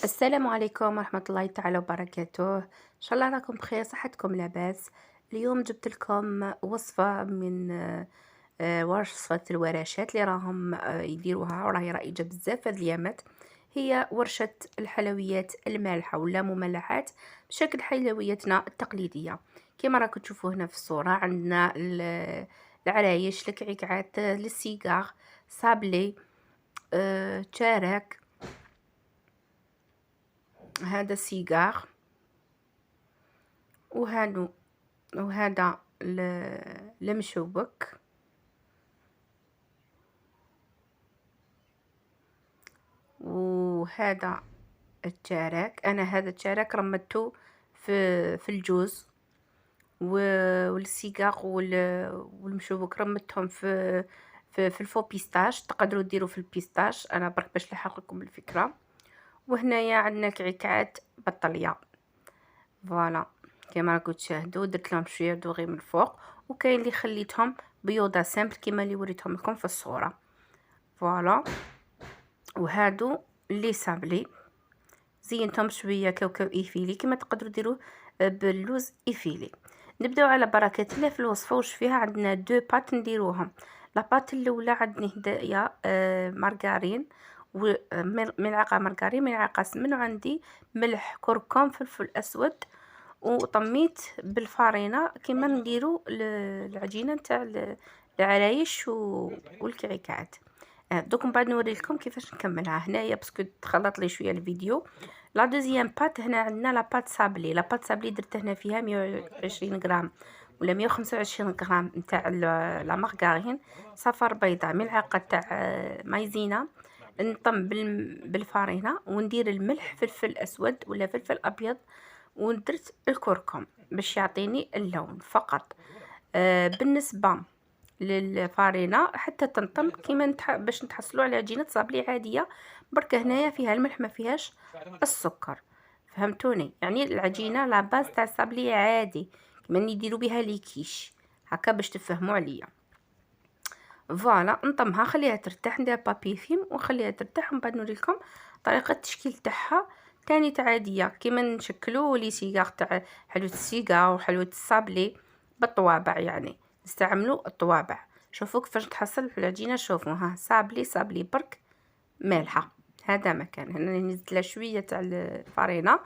السلام عليكم ورحمة الله تعالى وبركاته. إن شاء الله راكم بخير، صحتكم لاباس. اليوم جبت لكم وصفة من وصفة الورشات اللي راهم يديروها وراهي رائجة بزاف هاد اليامات. هي ورشة الحلويات المالحة ولا مملحات بشكل حلوياتنا التقليدية. كما راكم تشوفوا هنا في الصورة عندنا العرايش، الكعكات، السيجار، صابلي، تشارك. هذا سيجار، وهادو وهذا المشوك، وهذا التشارك. انا هذا التشارك رمته في الجوز، والسيجار والمشوك رمتهم في الفو بيستاش. تقدروا ديروا في البيستاش، انا برك باش نلحق لكم الفكره. وهنايا عندنا كعكات بطليه، فوالا كما راكم تشاهدوا. درت لهم شويه دوغي من الفوق، وكاين اللي خليتهم بيوضه سامبل كما اللي وريتهم لكم في الصوره، فوالا. وهادو اللي صابلي زينتهم شويه كاوكاو ايفيلي كما تقدروا ديروه باللوز ايفيلي. نبداو على بركه الله في الوصفه. واش فيها؟ عندنا دو بات نديروهم. لاباط الاولى عندي هدايا مارغرين، وملعقه مارغرين، ملعقه سمن، وعندي ملح، كركم، فلفل اسود، وطميت بالفارينه كما نديرو العجينه نتاع العرايش والكعكات. دوك من بعد نوري لكم كيفاش نكملها هنايا باسكو تخلط لي شويه الفيديو. لا دوزيام بات، هنا عندنا لا بات صابلي. لا بات صابلي درت هنا فيها 120 غرام ولا 125 غرام نتاع لا مارغرين، صفر بيضاء، ملعقه تاع مايزينا. نطم بالفارينه، وندير الملح، فلفل اسود ولا فلفل ابيض، ودرت الكركم باش يعطيني اللون فقط. بالنسبه للفارينه حتى تنطم كيما باش نتحصلوا على عجينه صابلي عاديه، برك هنايا فيها الملح ما فيهاش السكر. فهمتوني؟ يعني العجينه لا باز تاع الصابلي عادي كيما يديروا بها لي كيش، هكا باش تفهموا عليا. فوالا نطمها، خليها ترتاح، ندير بابي فيم وخليها ترتاح، ومن بعد نوريلكم طريقه التشكيل تاعها. كانت عاديه كيما نشكلوا لي سيجار تاع حلوه السيجار وحلوه الصابلي بالطوابع، يعني نستعملوا الطوابع. شوفوا كيفاش تحصل في العجينه. شوفوا ها، صابلي برك مالحه. هذا مكان هنا نزيد لها شويه تاع الفرينه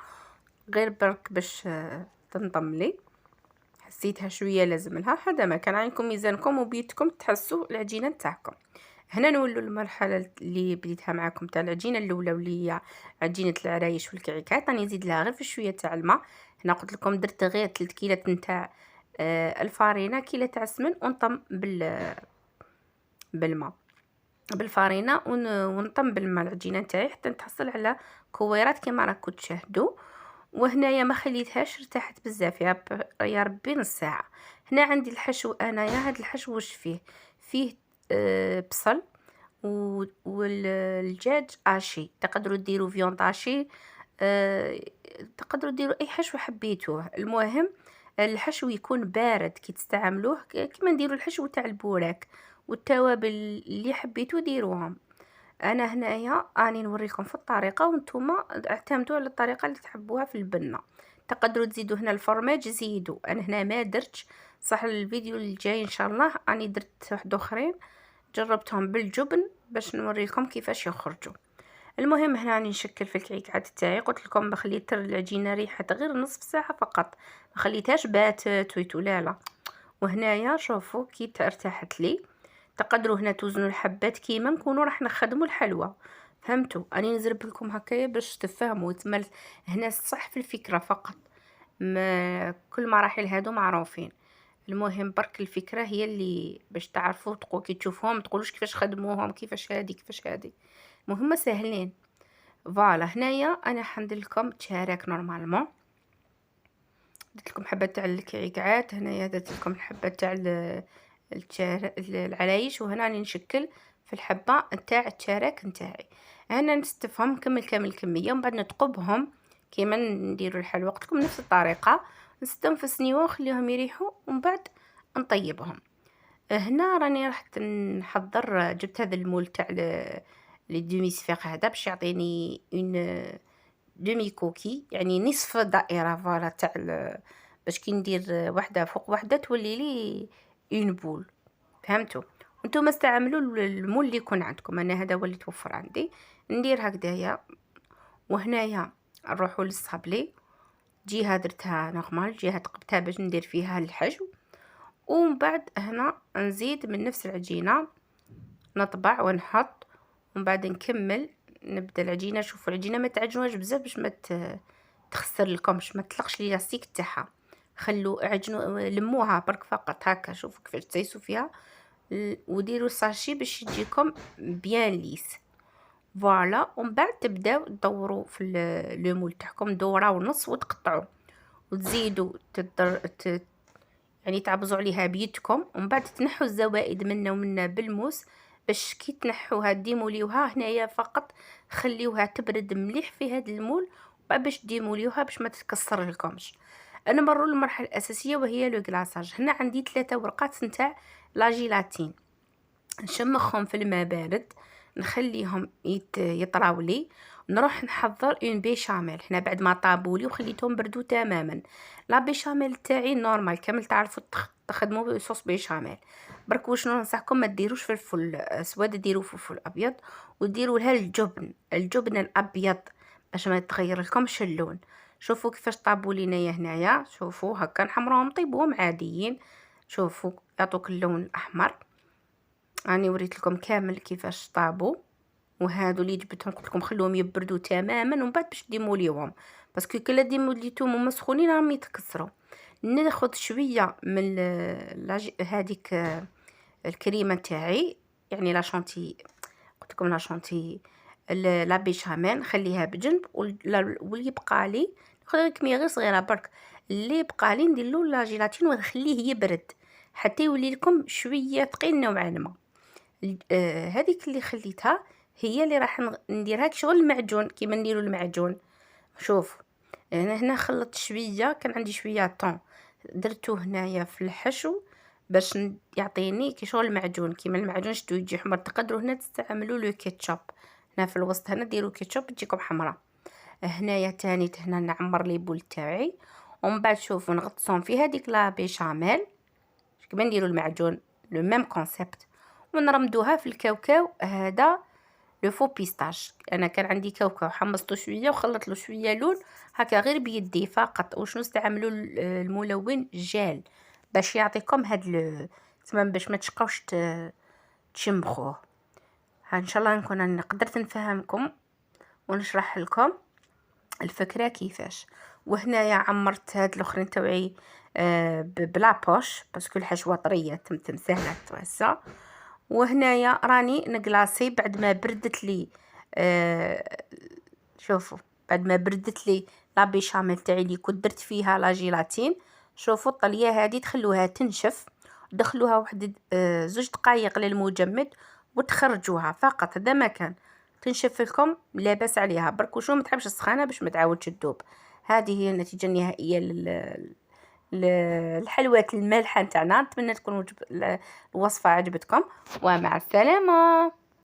غير برك باش تنضم لي. حسيتها شويه لازم لها. هذا ما كان عندكم ميزانكم وبيدكم تحسوا العجينه نتاعكم. هنا نولوا المرحله اللي بديتها معكم تاع العجينه الاولى، واللي هي عجينه العرايش والكعكات. راني نزيد لها غير في شويه تاع الماء. هنا قلت لكم درت غير 3 كيلات نتاع الفارينه، كيلة تاع السمن، ونطم بالماء بالفارينه، ونطم بالماء العجينه نتاعي حتى نتحصل على كويرات كما راكم تشاهدوا. وهنايا ما خليتهاش ارتاحت بزاف يا ربي نص ساعه. هنا عندي الحشو انايا. هذا الحشو واش فيه بصل والدجاج اشي. تقدروا ديروا فيوند اشي، تقدروا ديروا اي حشو حبيتوه. المهم الحشو يكون بارد كي تستعملوه، كما نديروا الحشو تاع البوراك. والتوابل اللي حبيتو ديروهم. انا هنايا راني نوريكم في الطريقه، وانتم اعتمدوا على الطريقه اللي تحبوها في البنه. تقدروا تزيدوا هنا الفرماج زيدوا، انا هنا ما درتش. صح الفيديو الجاي ان شاء الله راني درت واحد اخرين جربتهم بالجبن باش نوريكم كيفاش يخرجوا. المهم هنا راني نشكل في الكعكات تاعي. قلت لكم بخليت العجينه ريحه غير نصف ساعه فقط، ما خليتهاش باتت ويتو، لا لا. وهنايا شوفوا كي ارتاحت لي. تقدروا هنا توزنوا الحبات كيما نكونوا راح نخدموا الحلوى. فهمتوا؟ اني نزرب لكم هكايا باش تفهموا هنا صح في الفكره فقط، ما كل مراحل هادو معروفين. المهم برك الفكره هي اللي باش تعرفوا تقول كي تشوفوهم تقولوش كيفاش خدموهم، كيفاش هادي كيفاش هادي. مهمه ساهلين. فوالا هنايا انا حندير لكم تشارك نورمالمون. درت لكم حبه تاع الكعكات، هنايا درت لكم الحبه تاع العرايش، وهنا راني نشكل في الحبه نتاع التشارك نتاعي. انا نستفهم كامل الكميه، ومن بعد نتقبهم كيما نديروا الحلوى. قلت لكم نفس الطريقه، نستهم في السنيوه ونخليهم يريحوا، ومن بعد نطيبهم. هنا راني رحت نحضر، جبت هذا المول تاع لي دومي سفيق هذا باش يعطيني دومي كوكي يعني نصف دائره فوالا تاع باش كي ندير وحده فوق وحده تولي لي اون بول. فهمتوا؟ وانتم استعملوا المول اللي يكون عندكم. انا هذا هو اللي توفر عندي. ندير هكذايا، وهنايا نروحوا للصابلي، جهه درتها نورمال، جهه تقبتها باش ندير فيها الحشو، ومن بعد هنا نزيد من نفس العجينه، نطبع ونحط، ومن بعد نكمل نبدا العجينه. شوفوا العجينه ما تعجنوهاش بزاف باش ما تخسر لكمش، ما تطلقش لي لاستيك تاعها. خلوا عجنوا لموها برك فقط هكا. شوفوا كيفاش تسيسوا فيها، وديروا الساشي باش يجيكم بيان ليس. فوالا، ومن بعد تبداو تدوروا في لو مول تاعكم دوره ونص، وتقطعوا وتزيدوا يعني تعبزوا عليها بيدكم، ومن بعد تنحوا الزوائد منا ومنا بالموس باش كي تنحوها ديموليوها. هنايا فقط خليوها تبرد مليح في هذا المول، وبعد باش ديموليوها باش ما تتكسر لكمش. انا مروا للمرحله الاساسيه وهي لو غلاصاج. هنا عندي 3 ورقات نتاع لا جيلاتين، نشمخهم في الماء بارد، نخليهم يطراو لي، نروح نحضر اون بيشاميل. هنا بعد ما طابولي وخليتهم بردوا تماما. لا بيشاميل تاعي نورمال كامل، تعرفوا تخدموا صوص بيشاميل. برك واش ننصحكم ما ديروش فلفل اسود، ديروا فلفل ابيض، وديروا لها الجبن الابيض باش ما يتغير لكمش اللون. شوفوا كيفاش طابوا لينا هنايا، شوفوا هكا نحمروهم طيبوهم عاديين. شوفوا يعطوك اللون الاحمر. راني وريت لكم كامل كيفاش طابوا. وهادو اللي جبتهم قلت لكم خلوهم يبردوا تماما، ومن بعد باش ديموليوهم، باسكو كلا ديموليتوهم وما سخونين راهم يتكسروا. ناخذ شويه من هذيك الكريمه تاعي، يعني لا شانتي، قلت لكم لا شانتي، لا بيشاميل نخليها بجنب، واللي يبقى لي ناخذ كميه غير صغيره برك. اللي يبقى لي ندير له لا جيلاتين ونخليه يبرد حتى يولي لكم شويه ثقيل نوعا ما. هذيك اللي خليتها هي اللي راح نديرها كشغل المعجون كيما نديروا المعجون. شوف هنا خلطت شويه، كان عندي شويه طون درتو هنايا في الحشو باش يعطيني كشغل المعجون. كيما المعجون شتو يجي حمر. تقدروا هنا تستعملوا لو كيتشوب، هنا في الوسط هنا ديروا كيتشوب تجيكم حمراء. هنايا تاني هنا نعمر لي بول تاعي، ومن بعد شوفوا نغطسهم في هذيك لا بيشاميل كيما نديروا المعجون، لو ميم كونسيبت، ونرمدوها في الكاوكاو. هذا لو فو بيستاش. انا كان عندي كاوكاو حمصته شويه وخلط له شويه لون هكا غير بيدي فقط. وشنو استعملوا الملون جال باش يعطيكم هاد تمام باش ما تشقاوش تشمخوه. ان شاء الله نكون قدرت نفهمكم ونشرح لكم الفكره كيفاش. وهنايا عمرت هاد الاخرين توعي بلا بوش باسكو الحشوه طريه تمتم سهله توسع. وهنايا راني نقلاصي بعد ما بردت لي شوفوا بعد ما بردت لي لا بيشاميل تاعي اللي كنت درت فيها لا جيلاتين. شوفوا الطليه هذه تخلوها تنشف، دخلوها واحد 2 دقائق للمجمد وتخرجوها فقط. هذا ما كان تنشف لكم لاباس عليها برك. وشو ما تحبش السخانه باش ما تعاودش تذوب. هذه هي النتيجه النهائيه الحلوة المالحة نتاعنا. نتمنى تكون الوصفة عجبتكم، ومع السلامة.